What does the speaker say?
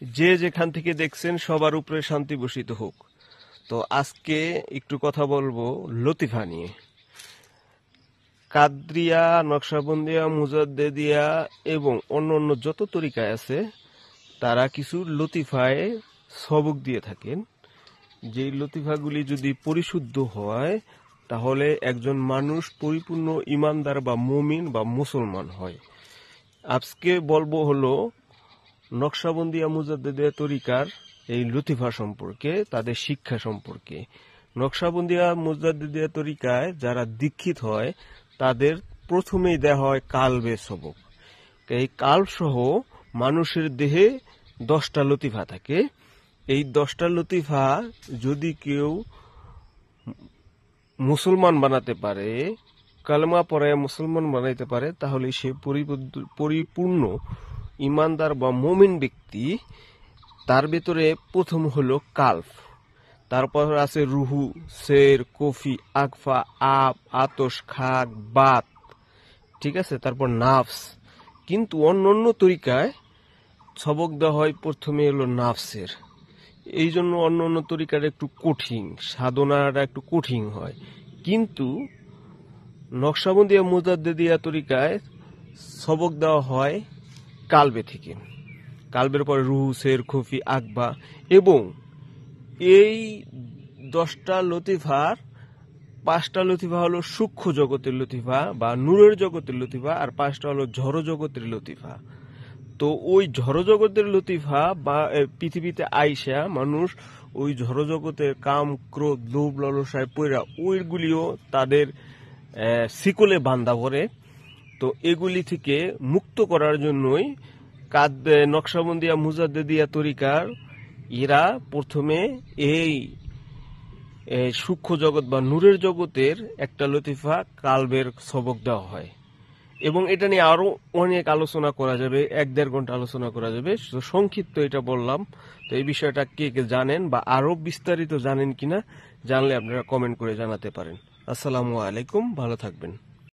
যে যেখান থেকে দেখছেন সবার উপরে শান্তি বর্ষিত হোক। তো আজকে একটু কথা বলবো লতিফা নিয়ে। কাদরিয়া, নকশবন্দিয়া, মুজাদ্দেদিয়া এবং অন্য যত তরিকায় আছে তারা কিছু লতিফায় সবক দিয়ে থাকেন। যেই লতিফাগুলি যদি পরিশুদ্ধ হয় তাহলে একজন মানুষ পরিপূর্ণ ইমানদার বা মুমিন বা মুসলমান হয়। আজকে বলবো হলো নকশবন্দিয়া মুজাদ্দেদিয়া তরিকার এই লতিফা সম্পর্কে, তাদের শিক্ষা সম্পর্কে। নকশবন্দিয়া মুজাদ্দেদিয়া তরিকায় যারা দীক্ষিত হয় তাদের প্রথমেই দেওয়া হয় কালবে সবক। এই কালব সহ মানুষের দেহে 10টা লতিফা থাকে। এই 10টা লতিফা যদি কেউ মুসলমান বানাতে পারে, কালেমা পড়ায় মুসলমান বানাইতে পারে, তাহলে সে পরিপূর্ণ ইমানদার বা মুমিন ব্যক্তি। তার ভেতরে প্রথম হলো কালব, তারপর আছে রুহু, সের, কফি, আকফা, আব, আতস, খাক, বাত, ঠিক আছে, তারপর নাফস। কিন্তু অন্য তরিকায় সবক দেওয়া হয় প্রথমে হলো নাফসের। এই জন্য অন্য তরিকার একটু কঠিন, সাধনাটা একটু কঠিন হয়। কিন্তু নকশবন্দিয়া মুজাদ্দেদিয়া তরিকায় সবক দেওয়া হয় কালবে থেকে। কালবের পরে রুহু, সের, খফি, আকবা। এবং এই 10টা লতিফার 5টা লতিফা হলো সূক্ষ্ম জগতের লতিফা বা নূরের জগতের লতিফা, আর 5টা হলো ঝড় জগতের লতিফা। তো ওই ঝড় জগতের লতিফা বা পৃথিবীতে আইসা মানুষ ওই ঝড় জগতের কাম, ক্রোধ, লোভ, লালসায় পইরা ওইগুলিও তাদের শিকলে বান্ধা পড়ে। তো এগুলি থেকে মুক্ত করার জন্যই নকশবন্দিয়া মুজাদ্দেদিয়া তরিকার এরা প্রথমে এই সূক্ষ্ম জগৎ বা নূরের জগতের একটা লতিফা কালবের সবক দেওয়া হয়। এবং এটা নিয়ে আরো অনেক আলোচনা করা যাবে, 1-1.5 ঘন্টা আলোচনা করা যাবে। সংক্ষিপ্ত এটা বললাম। তো এই বিষয়টা কে কে জানেন বা আরো বিস্তারিত জানেন কিনা, জানলে আপনারা কমেন্ট করে জানাতে পারেন। আসসালামু আলাইকুম, ভালো থাকবেন।